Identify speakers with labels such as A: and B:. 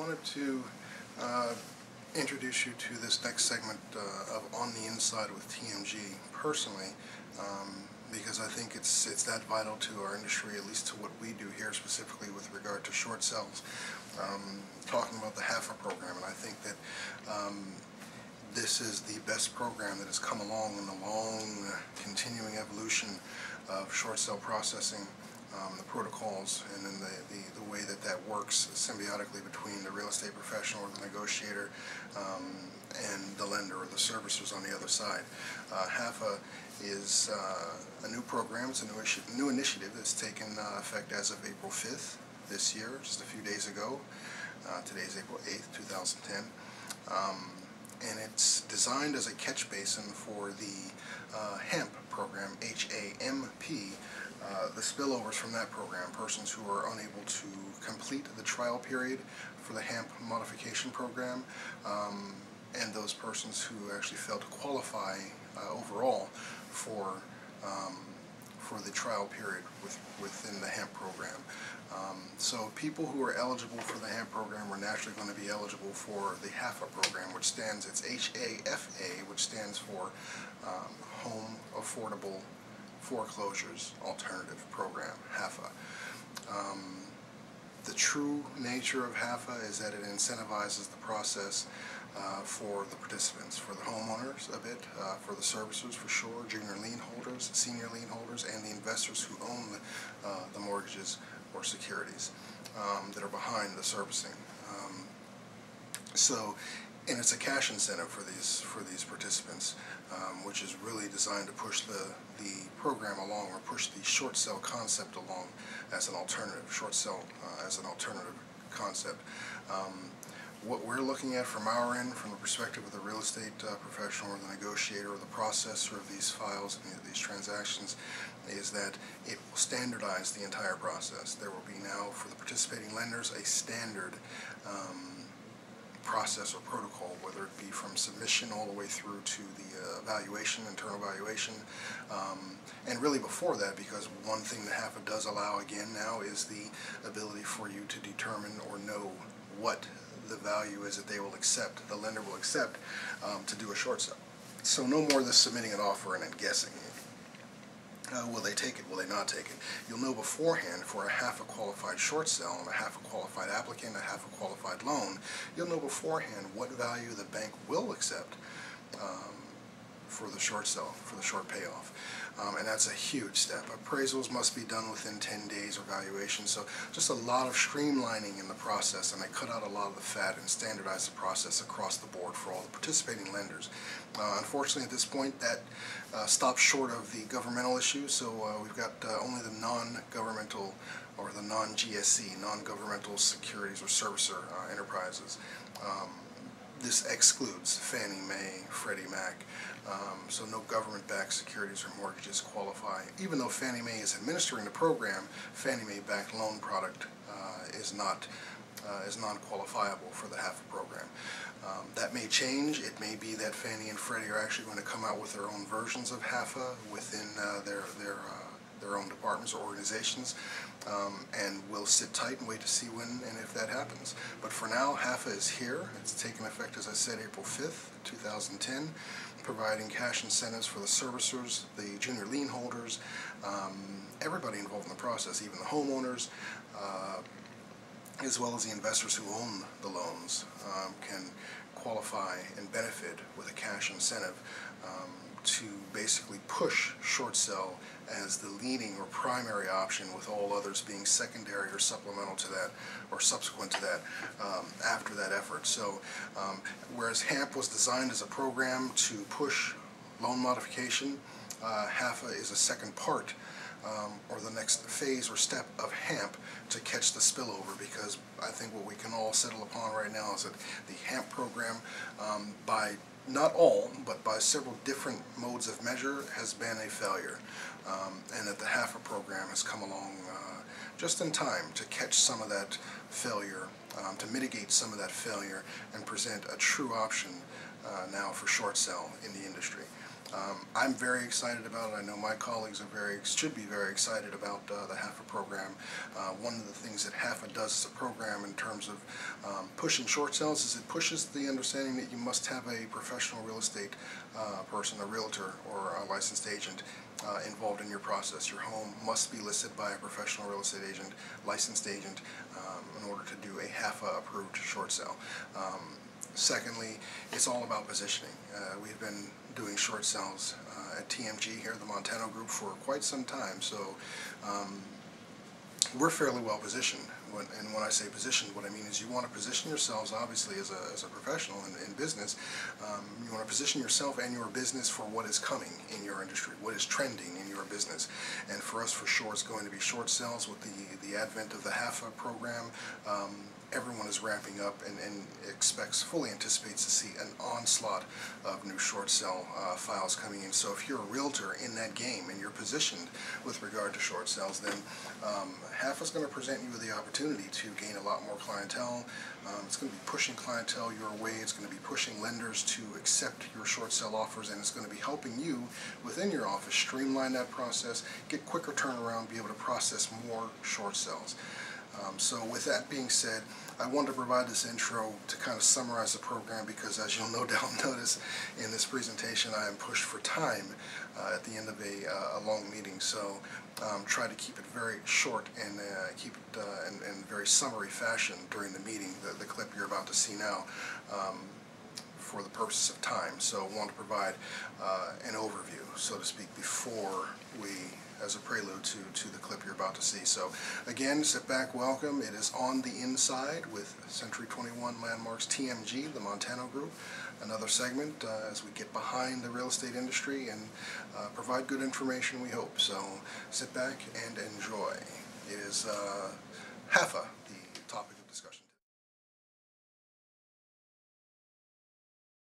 A: wanted to introduce you to this next segment of On the Inside with TMG personally, because I think it's that vital to our industry, at least to what we do here specifically with regard to short sales. Talking about the HAFA program, and I think that this is the best program that has come along in the long continuing evolution of short sale processing. The protocols and then the way that works symbiotically between the real estate professional or the negotiator and the lender or the servicers on the other side. HAFA is a new program. It's a new initiative that's taken effect as of April 5th this year, just a few days ago. Today's April 8th, 2010. And it's designed as a catch basin for the HAMP program, HAMP. The spillovers from that program, persons who are unable to complete the trial period for the HAMP modification program, and those persons who actually failed to qualify overall for the trial period within the HAMP program. So people who are eligible for the HAMP program are naturally going to be eligible for the HAFA program, which stands, it's HAFA, which stands for Home Affordable Foreclosures Alternative Program, HAFA. The true nature of HAFA is that it incentivizes the process for the participants, for the homeowners a bit, for the servicers for sure, junior lien holders, senior lien holders, and the investors who own the mortgages or securities that are behind the servicing. And it's a cash incentive for these participants, which is really designed to push the program along, or push the short sale concept along as an alternative. Short sale as an alternative concept. What we're looking at from our end, from the perspective of the real estate professional or the negotiator or the processor of these files and these transactions, is that it will standardize the entire process. There will be now, for the participating lenders, a standard process or protocol, whether it be from submission all the way through to the evaluation, internal evaluation, and really before that, because one thing that HAFA does allow again now is the ability for you to determine or know what the value is that they will accept, the lender will accept, to do a short sale. So no more than submitting an offer and then guessing. Will they take it? Will they not take it? You'll know beforehand for a HAFA qualified short sale and a HAFA qualified applicant, a HAFA qualified loan, you'll know beforehand what value the bank will accept for the short sale, for the short payoff. And that's a huge step. Appraisals must be done within 10 days or valuation, so just a lot of streamlining in the process, and they cut out a lot of the fat and standardize the process across the board for all the participating lenders. Unfortunately, at this point, that stops short of the governmental issue, so we've got only the non-governmental or the non-GSE, non-governmental securities or servicer enterprises. This excludes Fannie Mae, Freddie Mac, so no government-backed securities or mortgages qualify. Even though Fannie Mae is administering the program, Fannie Mae-backed loan product is non-qualifiable for the HAFA program. That may change. It may be that Fannie and Freddie are actually going to come out with their own versions of HAFA within their own departments or organizations, and we'll sit tight and wait to see when and if that happens. But for now, HAFA is here. It's taken effect, as I said, April 5th, 2010, providing cash incentives for the servicers, the junior lien holders, everybody involved in the process, even the homeowners, as well as the investors who own the loans, can qualify and benefit with a cash incentive to basically push short sale as the leading or primary option, with all others being secondary or supplemental to that or subsequent to that after that effort. So whereas HAMP was designed as a program to push loan modification, HAFA is a second part or the next phase or step of HAMP to catch the spillover, because I think what we can all settle upon right now is that the HAMP program, by not all, but by several different modes of measure, has been a failure, and that the HAFA program has come along just in time to catch some of that failure, to mitigate some of that failure, and present a true option now for short sale in the industry. I'm very excited about it. I know my colleagues should be very excited about the HAFA program. One of the things that HAFA does as a program in terms of pushing short sales is it pushes the understanding that you must have a professional real estate person, a realtor or a licensed agent involved in your process. Your home must be listed by a professional real estate agent, licensed agent, in order to do a HAFA approved short sale. Secondly, it's all about positioning. We've been doing short sales at TMG here, the Montano Group, for quite some time, so we're fairly well positioned. And when I say positioned, what I mean is you want to position yourselves, obviously, as a professional in business. You want to position yourself and your business for what is coming in your industry, what is trending in your business. And for us, for sure, it's going to be short sales with the advent of the HAFA program. Everyone is ramping up and fully anticipates to see an onslaught of new short sale files coming in. So if you're a realtor in that game and you're positioned with regard to short sales, then HAFA is going to present you with the opportunity to gain a lot more clientele. It's going to be pushing clientele your way. It's going to be pushing lenders to accept your short sale offers, and it's going to be helping you within your office streamline that process, get quicker turnaround, be able to process more short sales. So with that being said, I wanted to provide this intro to kind of summarize the program because, as you'll no doubt notice in this presentation, I am pushed for time at the end of a long meeting. So try to keep it very short and keep it in very summary fashion during the meeting, the clip you're about to see now, for the purposes of time. So I want to provide an overview, so to speak, before we, as a prelude to the clip you're about to see. So again, sit back, welcome. It is On the Inside with Century 21 Landmarks TMG, the Montano Group. Another segment as we get behind the real estate industry and provide good information, we hope. So sit back and enjoy. It is HAFA, the